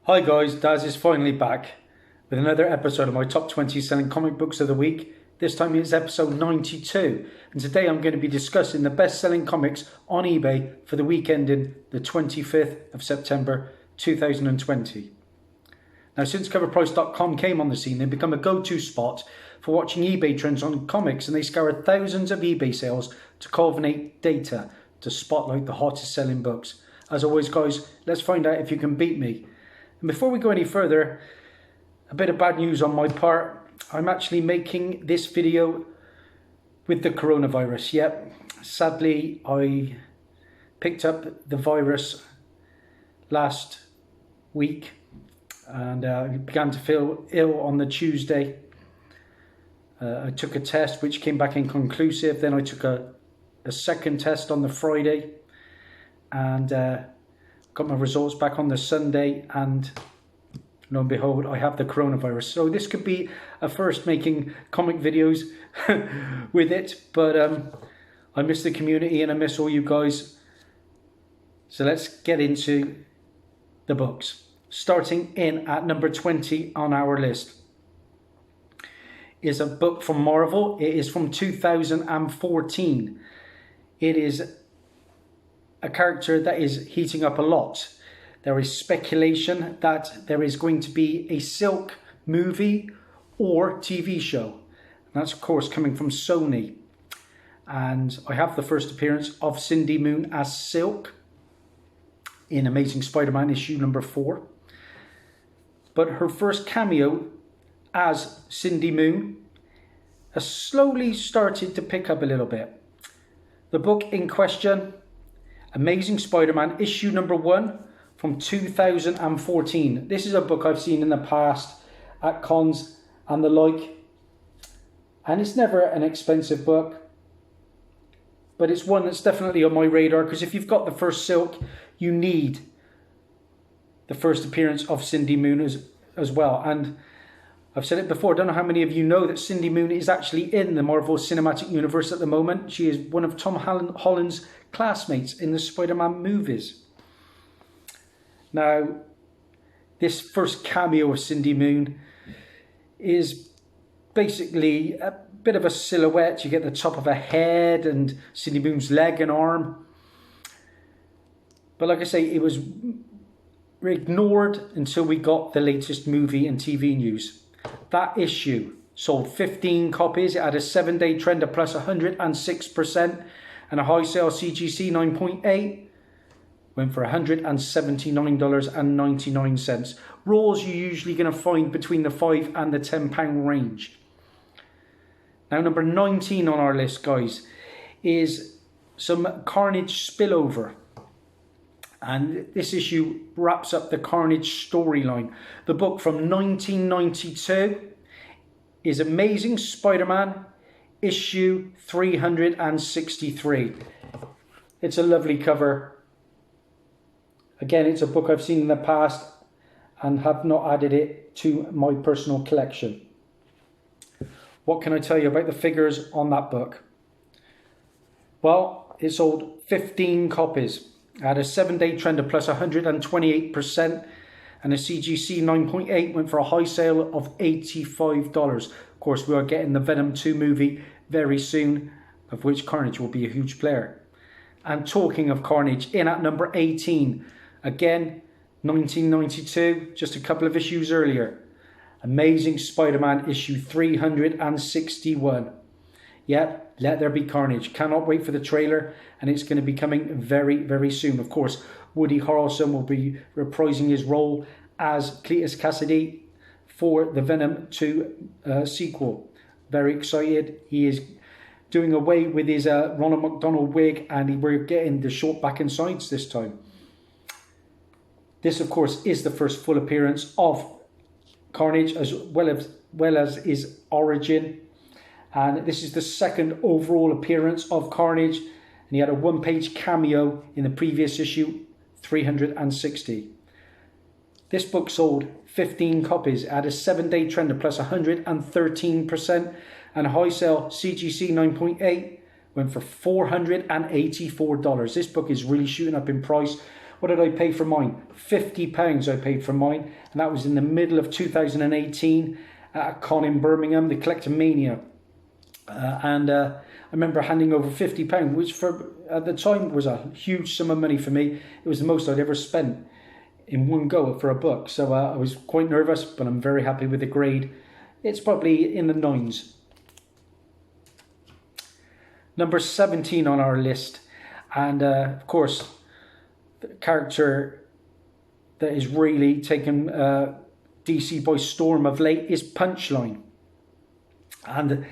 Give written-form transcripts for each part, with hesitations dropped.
Hi guys, Daz is finally back with another episode of my top 20 selling comic books of the week. This time it's episode 92, and today I'm going to be discussing the best selling comics on eBay for the week ending the 25th of September 2020. Now, since coverprice.com came on the scene, they've become a go-to spot for watching eBay trends on comics, and they scour thousands of eBay sales to culminate data to spotlight the hottest selling books. As always guys, let's find out if you can beat me. And before we go any further, a bit of bad news on my part. I'm actually making this video with the coronavirus. Yep, sadly I picked up the virus last week and began to feel ill on the Tuesday. I took a test which came back inconclusive. Then I took a second test on the Friday and got my results back on the Sunday, and lo and behold, I have the coronavirus. So this could be a first making comic videos with it, but I miss the community and I miss all you guys. So let's get into the books. Starting in at number 20 on our list is a book from Marvel. It is from 2014. It is a character that is heating up a lot. There is speculation that there is going to be a Silk movie or TV show. And that's of course coming from Sony. And I have the first appearance of Cindy Moon as Silk in Amazing Spider-Man issue number 4. But her first cameo as Cindy Moon has slowly started to pick up a little bit. The book in question, Amazing Spider-Man issue number 1 from 2014. This is a book I've seen in the past at cons and the like. And it's never an expensive book, but it's one that's definitely on my radar, because if you've got the first Silk, you need the first appearance of Cindy Moon as well. And I've said it before, I don't know how many of you know that Cindy Moon is actually in the Marvel Cinematic Universe at the moment. She is one of Tom Holland's classmates in the Spider-Man movies. Now, this first cameo of Cindy Moon is basically a bit of a silhouette. You get the top of her head and Cindy Moon's leg and arm. But like I say, it was ignored until we got the latest movie and TV news. That issue sold 15 copies. It had a 7-day trend of plus 106% and a high sale CGC 9.8. Went for $179.99. Raws you're usually going to find between the £5 and the £10 range. Now number 19 on our list, guys, is some Carnage spillover. And this issue wraps up the Carnage storyline. The book from 1992 is Amazing Spider-Man issue 363. It's a lovely cover. Again, it's a book I've seen in the past and have not added it to my personal collection. What can I tell you about the figures on that book? Well, it sold 15 copies. It had a 7-day trend of plus 128% and a CGC 9.8 went for a high sale of $85. Of course, we are getting the Venom 2 movie very soon, of which Carnage will be a huge player. And talking of Carnage, in at number 18, again, 1992, just a couple of issues earlier, Amazing Spider-Man issue 361. Yep, let there be carnage. Cannot wait for the trailer, and it's going to be coming very, very soon. Of course, Woody Harrelson will be reprising his role as Cletus Cassidy for the Venom 2 sequel. Very excited. He is doing away with his Ronald McDonald wig, and we're getting the short back and sides this time. This, of course, is the first full appearance of Carnage, as well as his origin. And this is the second overall appearance of Carnage. And he had a one-page cameo in the previous issue, 360. This book sold 15 copies. It had a 7-day trend of plus 113% and a high sale CGC 9.8 went for $484. This book is really shooting up in price. What did I pay for mine? £50 I paid for mine, and that was in the middle of 2018 at a con in Birmingham, the Collectomania. I remember handing over £50, which for at the time was a huge sum of money for me. It was the most I'd ever spent in one go for a book. So I was quite nervous, but I'm very happy with the grade. It's probably in the 9s. Number 17 on our list. And of course, the character that is really taken DC by storm of late is Punchline. And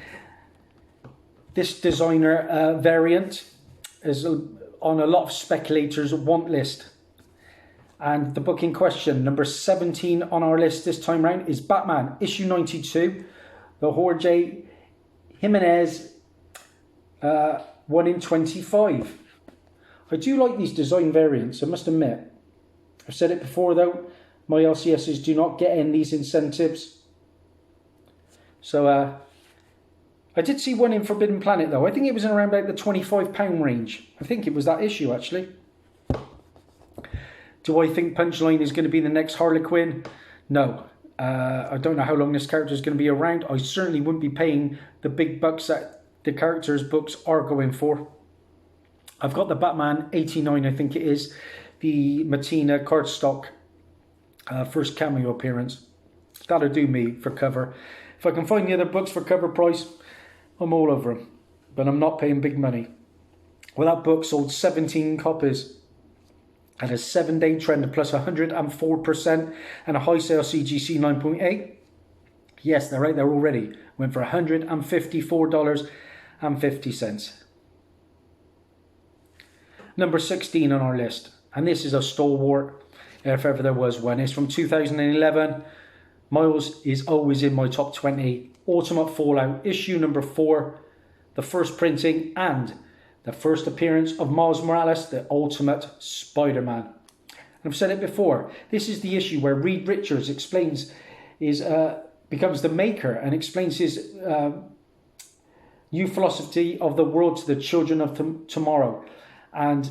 this designer variant is on a lot of speculators' want list. And the book in question, number 17 on our list this time round, is Batman, issue 92, the Jorge Jimenez 1 in 25. I do like these design variants, I must admit. I've said it before though, my LCSs do not get in these incentives. So I did see one in Forbidden Planet though. I think it was in around about the £25 range. I think it was that issue actually. Do I think Punchline is going to be the next Harlequin? No. I don't know how long this character is going to be around. I certainly wouldn't be paying the big bucks that the character's books are going for. I've got the Batman 89, I think it is, the Matina cardstock first cameo appearance. That'll do me for cover. If I can find the other books for cover price, I'm all over them. But I'm not paying big money. Well, that book sold 17 copies. Had a 7-day trend of plus 104% and a high sale CGC 9.8. Yes, they're right there already. Went for $154.50. Number 16 on our list. And this is a stalwart, if ever there was one. It's from 2011. Miles is always in my top 20. Ultimate Fallout, issue number 4. The first printing and the first appearance of Miles Morales, the Ultimate Spider-Man. And I've said it before. This is the issue where Reed Richards becomes the maker and explains his new philosophy of the world to the children of tomorrow. And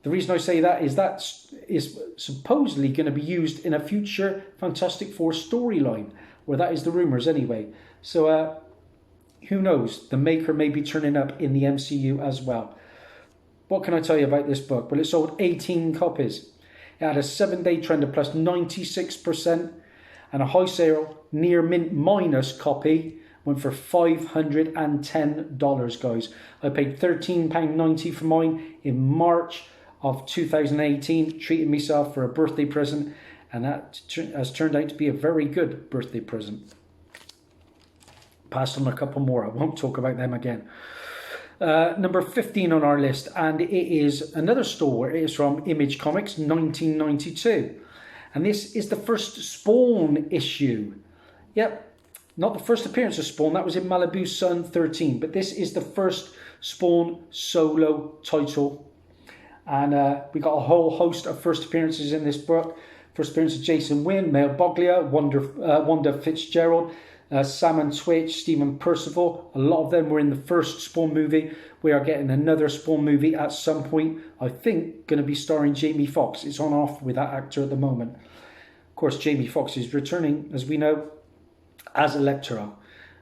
the reason I say that is supposedly going to be used in a future Fantastic Four storyline, or that is the rumours anyway. So who knows? The maker may be turning up in the MCU as well. What can I tell you about this book? Well, it sold 18 copies. It had a 7-day trend of plus 96% and a high sale near mint minus copy went for $510, guys. I paid £13.90 for mine in March of 2018, treating myself for a birthday present, and that has turned out to be a very good birthday present. Passed on a couple more. I won't talk about them again. Number 15 on our list, and it is another stalwart. It is from Image Comics, 1992. And this is the first Spawn issue. Yep, not the first appearance of Spawn. That was in Malibu Sun 13. But this is the first Spawn solo title. And we got a whole host of first appearances in this book. First appearance of Jason Wynn, Mel Boglia, Wanda Fitzgerald, Sam Twitch, Stephen Percival. A lot of them were in the first Spawn movie. We are getting another Spawn movie at some point. I think going to be starring Jamie Foxx. It's on off with that actor at the moment. Of course, Jamie Foxx is returning, as we know, as Electro.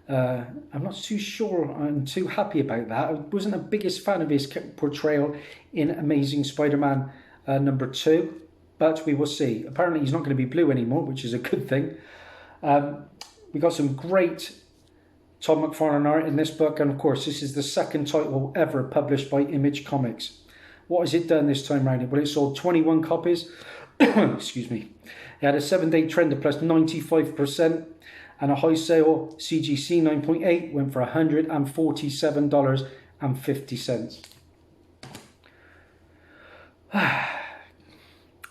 I'm not too sure I'm too happy about that. I wasn't the biggest fan of his portrayal in Amazing Spider-Man number 2, but we will see. Apparently he's not going to be blue anymore, which is a good thing. We got some great Todd McFarlane art in this book, and of course this is the second title ever published by Image Comics. What has it done this time round? Well, it sold 21 copies. Excuse me. It had a 7-day trend of plus 95%. And a high sale CGC 9.8 went for $147.50.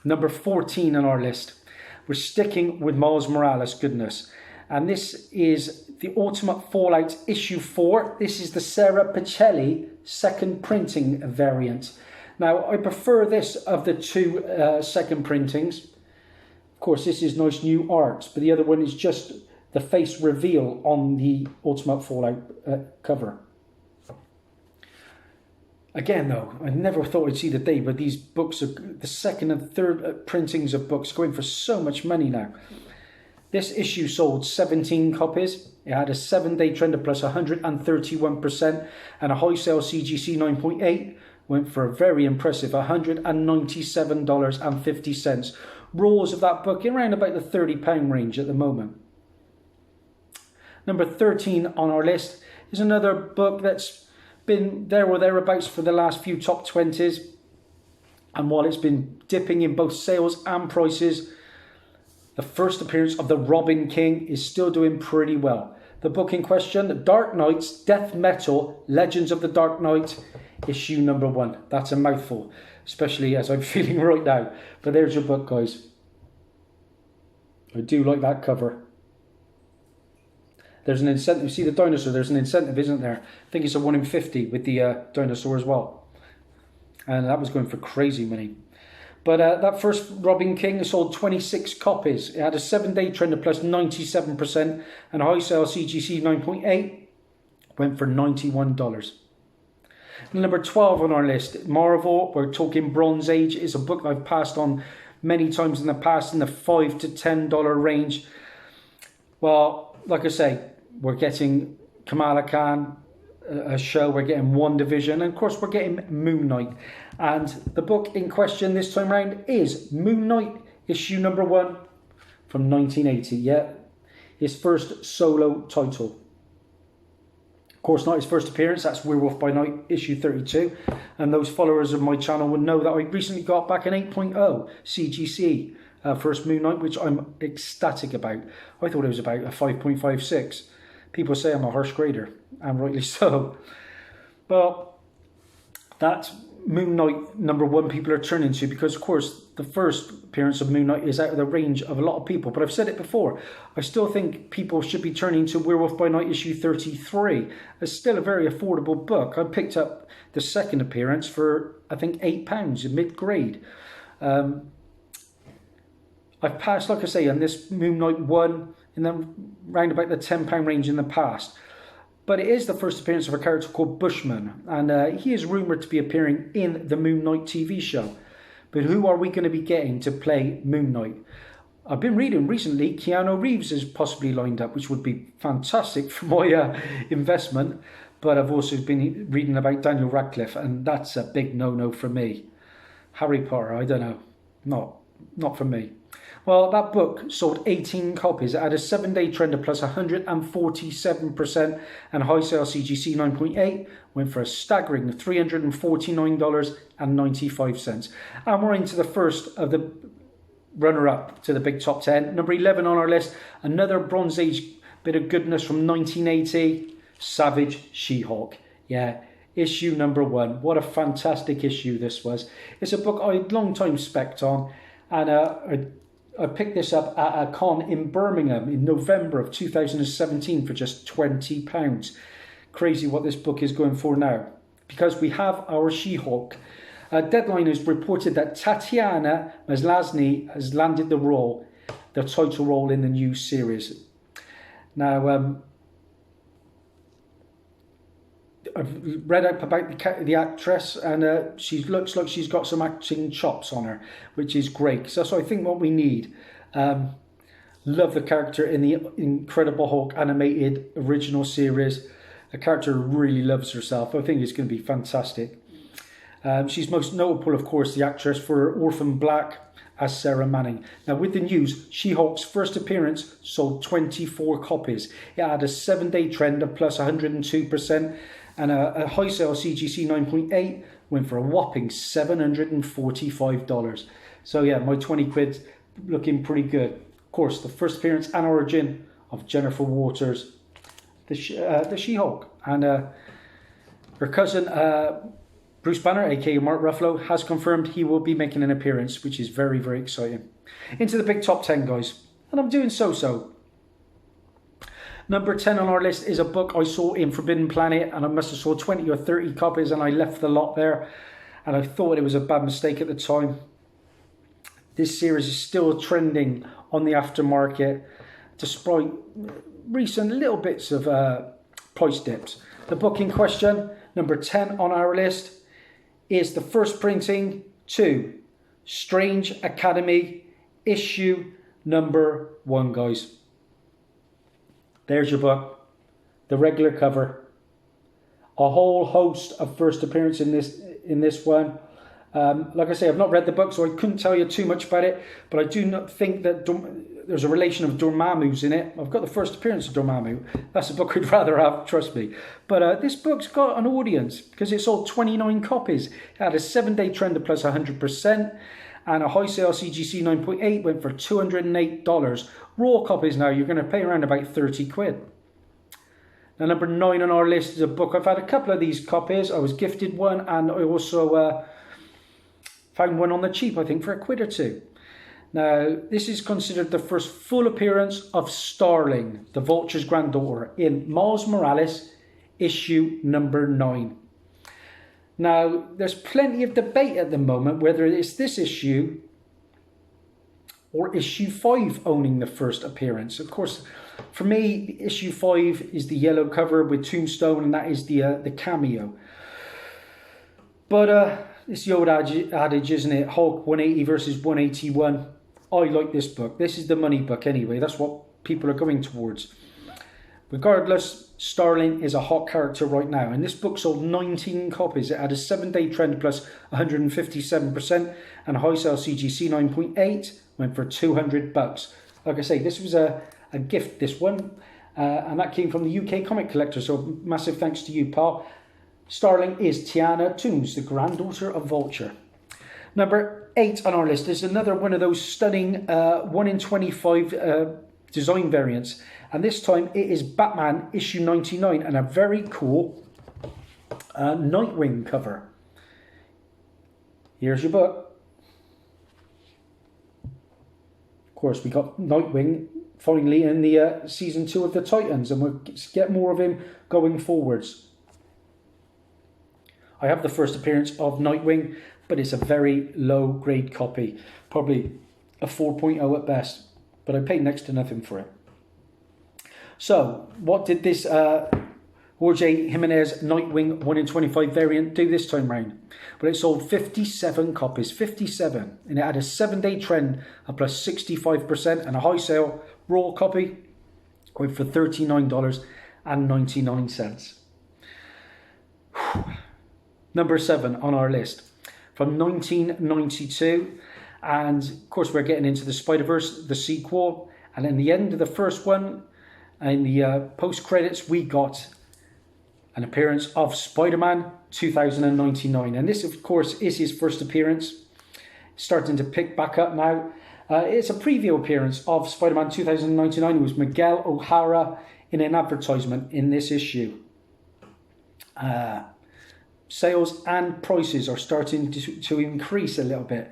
Number 14 on our list. We're sticking with Miles Morales goodness. And this is the Ultimate Fallout issue 4. This is the Sara Pichelli second printing variant. Now, I prefer this of the two second printings. Of course, this is nice new art, but the other one is just the face reveal on the Ultimate Fallout cover. Again, though, I never thought I'd see the day, but these books are the second and third printings of books going for so much money now. This issue sold 17 copies. It had a 7-day trend of plus 131% and a high sale CGC 9.8 went for a very impressive $197.50. Raws of that book in around about the £30 range at the moment. Number 13 on our list is another book that's been there or thereabouts for the last few top 20s. And while it's been dipping in both sales and prices, the first appearance of the Robin King is still doing pretty well. The book in question, Dark Knight's Death Metal, Legends of the Dark Knight, issue number 1. That's a mouthful, especially as I'm feeling right now. But there's your book, guys. I do like that cover. There's an incentive. See the dinosaur? There's an incentive, isn't there? I think it's a 1 in 50 with the dinosaur as well. And that was going for crazy money. But that first Robin King sold 26 copies. It had a 7-day trend of plus 97% and a high sale CGC 9.8 went for $91. Number 12 on our list, Marvel, we're talking Bronze Age, is a book I've passed on many times in the past in the $5 to $10 range. Well, like I say, we're getting Kamala Khan, a show, we're getting WandaVision, and of course we're getting Moon Knight. And the book in question this time round is Moon Knight, issue number 1 from 1980. Yeah, his first solo title. Of course, not his first appearance, that's Werewolf by Night, issue 32. And those followers of my channel would know that I recently got back an 8.0 CGC first Moon Knight, which I'm ecstatic about. I thought it was about a 5.56. People say I'm a harsh grader, and rightly so. Well, that's Moon Knight number 1 people are turning to, because of course the first appearance of Moon Knight is out of the range of a lot of people, but I've said it before, I still think people should be turning to Werewolf by Night issue 33. It's still a very affordable book. I picked up the second appearance for I think £8 in mid-grade. I've passed, like I say, on this Moon Knight 1 in the round about the £10 range in the past. But it is the first appearance of a character called Bushman, and he is rumoured to be appearing in the Moon Knight TV show. But who are we going to be getting to play Moon Knight? I've been reading recently Keanu Reeves is possibly lined up, which would be fantastic for my investment. But I've also been reading about Daniel Radcliffe, and that's a big no-no for me. Harry Potter, I don't know. Not for me. Well, that book sold 18 copies. It had a 7-day trend of plus 147% and high sale CGC 9.8 went for a staggering $349.95. And we're into the first of the runner-up to the big top 10. Number 11 on our list, another Bronze Age bit of goodness from 1980, Savage She-Hulk. Yeah, issue number 1. What a fantastic issue this was. It's a book I'd long time spec'd on, and I picked this up at a con in Birmingham in November of 2017 for just £20. Crazy what this book is going for now. Because we have our She-Hulk. Deadline has reported that Tatiana Maslany has landed the title role in the new series. Now, I've read up about the actress, and she looks like she's got some acting chops on her, which is great. So that's, I think, what we need. Love the character in the Incredible Hulk animated original series. The character really loves herself. I think it's going to be fantastic. She's most notable, of course, the actress for Orphan Black as Sarah Manning. Now, with the news, She-Hulk's first appearance sold 24 copies. It had a 7-day trend of plus 102%. And a high sale CGC 9.8 went for a whopping $745. So yeah, my 20 quid looking pretty good. Of course, the first appearance and origin of Jennifer Waters, the She-Hulk. And her cousin, Bruce Banner, aka Mark Ruffalo, has confirmed he will be making an appearance, which is very, very exciting. Into the big top 10, guys. And I'm doing so-so. Number 10 on our list is a book I saw in Forbidden Planet, and I must have sold 20 or 30 copies, and I left the lot there, and I thought it was a bad mistake at the time. This series is still trending on the aftermarket, despite recent little bits of price dips. The book in question, number 10 on our list, is the first printing to Strange Academy issue number 1, guys. There's your book, the regular cover. A whole host of first appearance in this one. Like I say, I've not read the book, so I couldn't tell you too much about it, but I do not think that there's a relation of Dormammu's in it. I've got the first appearance of Dormammu. That's a book I'd rather have, trust me. But this book's got an audience because it sold 29 copies. It had a 7-day trend of plus 100%, and a high sale CGC 9.8 went for $208. Raw copies now, you're going to pay around about 30 quid. Now, number 9 on our list is a book. I've had a couple of these copies. I was gifted one, and I also found one on the cheap, I think, for £1 or £2. Now, this is considered the first full appearance of Starling, the Vulture's granddaughter, in Miles Morales, issue number 9. Now, there's plenty of debate at the moment whether it's this issue or issue 5 owning the first appearance. Of course, for me, issue 5 is the yellow cover with Tombstone, and that is the cameo. But it's the old adage, isn't it? Hulk 180 versus 181. I like this book. This is the money book anyway. That's what people are going towards. Regardless, Starling is a hot character right now. And this book sold 19 copies. It had a 7-day trend plus 157%. And a high sale CGC 9.8 went for $200. Like I say, this was a gift, this one. And that came from the UK Comic Collector. So massive thanks to you, pal. Starling is Tiana Toons, the granddaughter of Vulture. Number 8 on our list is another one of those stunning 1 in 25 design variants. And this time it is Batman issue 99 and a very cool Nightwing cover. Here's your book. Of course, we got Nightwing finally in the season 2 of the Titans, and we'll get more of him going forwards. I have the first appearance of Nightwing, but it's a very low grade copy. Probably a 4.0 at best. But I paid next to nothing for it. So, what did this Jorge Jimenez Nightwing 1 in 25 variant do this time round? Well, it sold 57 copies. 57. And it had a 7-day trend of plus 65% and a high sale raw copy went for $39.99. Number 7 on our list from 1992, and of course we're getting into the Spider-Verse, the sequel, and in the end of the first one, in the post-credits, we got an appearance of Spider-Man 2099, and this of course is his first appearance, starting to pick back up now. It's a preview appearance of Spider-Man 2099. It was Miguel O'Hara in an advertisement in this issue. Sales and prices are starting to increase a little bit.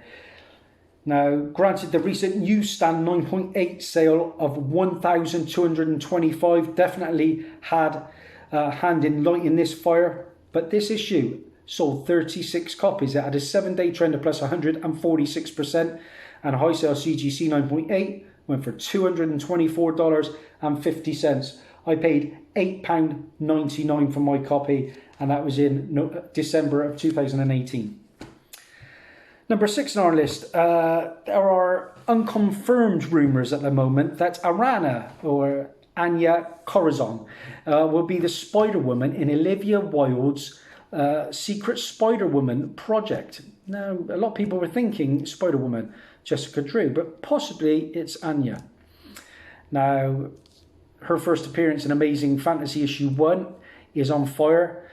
Now, granted, the recent newsstand 9.8 sale of 1,225 definitely had a hand in lighting this fire, but this issue sold 36 copies. It had a 7-day trend of plus 146%, and a high sale CGC 9.8 went for $224.50. I paid £8.99 for my copy, and that was in December of 2018. Number 6 on our list, there are unconfirmed rumours at the moment that Arana, or Anya Corazon, will be the Spider-Woman in Olivia Wilde's Secret Spider-Woman project. Now, a lot of people were thinking Spider-Woman, Jessica Drew, but possibly it's Anya. Now, her first appearance in Amazing Fantasy issue 1 is on fire.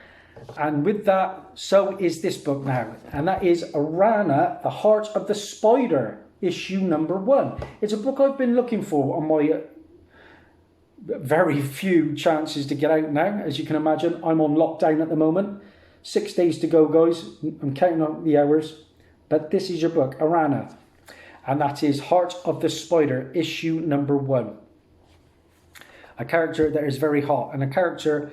And with that, so is this book now. And that is Arana, The Heart of the Spider, issue number 1. It's a book I've been looking for on my very few chances to get out now. As you can imagine, I'm on lockdown at the moment. 6 days to go, guys. I'm counting up the hours. But this is your book, Arana. And that is Heart of the Spider, issue number 1. A character that is very hot, and a character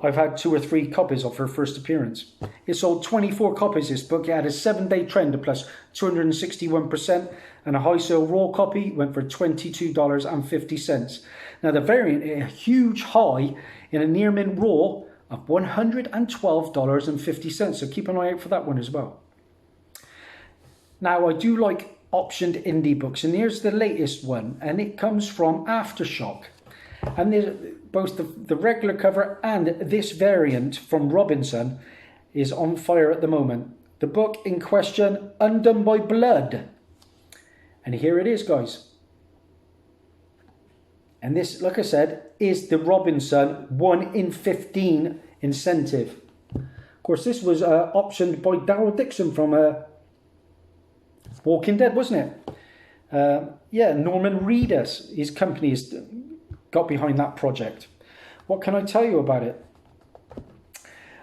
I've had 2 or 3 copies of her first appearance. It sold 24 copies, this book. It had a 7-day trend of plus 261%, and a high sale raw copy went for $22.50. Now the variant, a huge high in a near mint raw, of $112.50. So keep an eye out for that one as well. Now, I do like optioned indie books, and here's the latest one, and it comes from Aftershock. And there's both the regular cover and this variant from Robinson is on fire at the moment. The book in question, Undone by Blood. And here it is, guys. And this, like I said, is the Robinson 1 in 15 incentive. Of course, this was optioned by Darryl Dixon from Walking Dead, wasn't it? Yeah, Norman Reedus, his company has got behind that project. What can I tell you about it?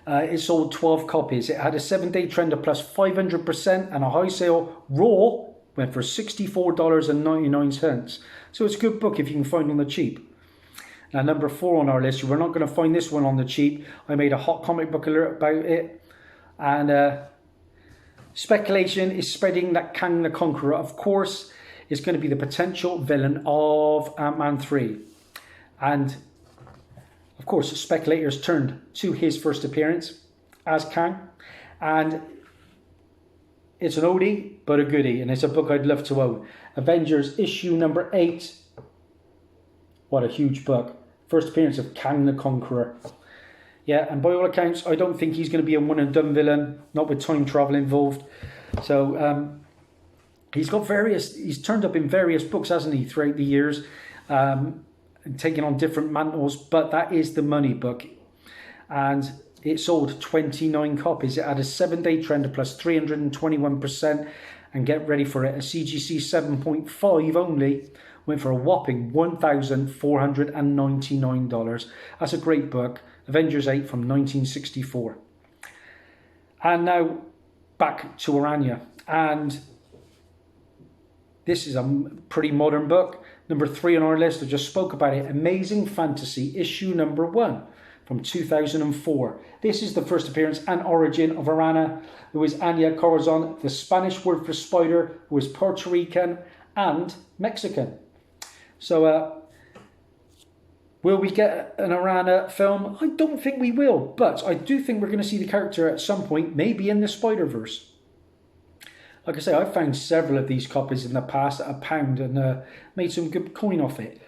It sold 12 copies. It had a 7-day trend of plus 500% and a high sale. Raw went for $64.99. So it's a good book if you can find it on the cheap. Now, number 4 on our list, we're not going to find this one on the cheap. I made a hot comic book alert about it. And speculation is spreading that Kang the Conqueror, of course, is going to be the potential villain of Ant-Man 3. And, of course, speculators turned to his first appearance as Kang. And it's an oldie, but a goodie. And it's a book I'd love to own. Avengers issue number 8. What a huge book. First appearance of Kang the Conqueror. Yeah, and by all accounts, I don't think he's going to be a one and done villain, not with time travel involved. So he's turned up in various books, hasn't he, throughout the years, taking on different mantles. But that is the money book, and it sold 29 copies. It had a 7-day trend of plus 321%, and get ready for it, a CGC 7.5 only. Went for a whopping $1,499. That's a great book. Avengers 8 from 1964. And now back to Arana. And this is a pretty modern book. Number 3 on our list, I just spoke about it. Amazing Fantasy, issue number 1 from 2004. This is the first appearance and origin of Arana, who is Anya Corazon, the Spanish word for spider, who is Puerto Rican and Mexican. So, will we get an Arana film? I don't think we will, but I do think we're going to see the character at some point, maybe in the Spider-Verse. Like I say, I've found several of these copies in the past at £1 and made some good coin off it.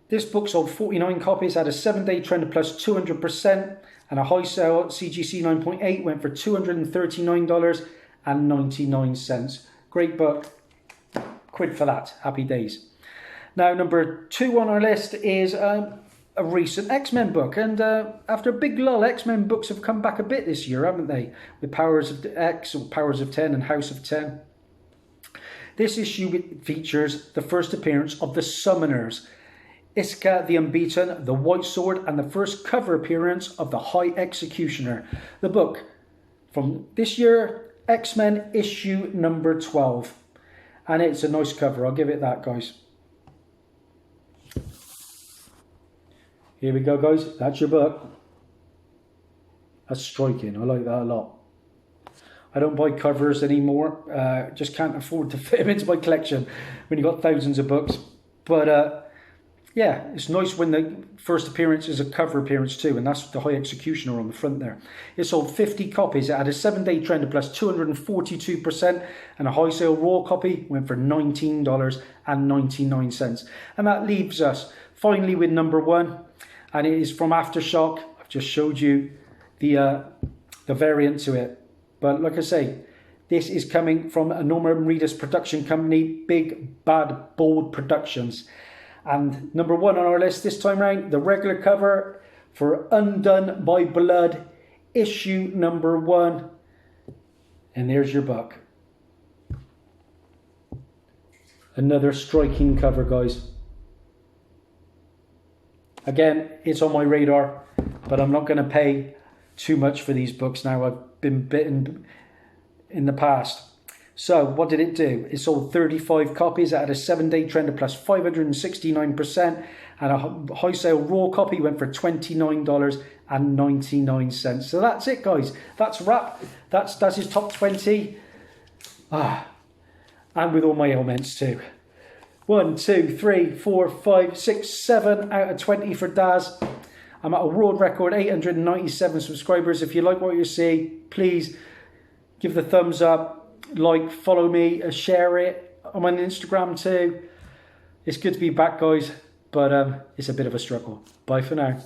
This book sold 49 copies, had a 7-day trend of plus 200%, and a high sale, CGC 9.8, went for $239.99. Great book. Quid for that. Happy days. Now, number 2 on our list is a recent X-Men book. And after a big lull, X-Men books have come back a bit this year, haven't they? With Powers of X, or Powers of 10 and House of 10. This issue features the first appearance of the Summoners, Iska the Unbeaten, the White Sword, and the first cover appearance of the High Executioner. The book from this year, X-Men issue number 12. And it's a nice cover, I'll give it that, guys. Here we go, guys. That's your book. That's striking. I like that a lot. I don't buy covers anymore. Just can't afford to fit them into my collection when you've got thousands of books. But yeah, it's nice when the first appearance is a cover appearance too, and that's the High Executioner on the front there. It sold 50 copies. It had a 7-day trend of plus 242%, and a high sale raw copy went for $19.99. And that leaves us finally with number 1, and it is from Aftershock. I've just showed you the variant to it. But like I say, this is coming from a Norman Reedus production company, Big Bad Bold Productions. And number 1 on our list this time round, the regular cover for Undone by Blood, issue number 1. And there's your book. Another striking cover, guys. Again, it's on my radar, but I'm not going to pay too much for these books now. I've been bitten in the past. So what did it do? It sold 35 copies. It had a 7-day trend of plus 569%, and a high sale raw copy went for $29.99. So that's it, guys. That's a wrap. That's his top 20. And with all my ailments too. 1, 2, 3, 4, 5, 6, 7 out of 20 for Daz. I'm at a world record 897 subscribers. If you like what you see, please give the thumbs up, like, follow me, share it. I'm on Instagram too. It's good to be back, guys, but it's a bit of a struggle. Bye for now.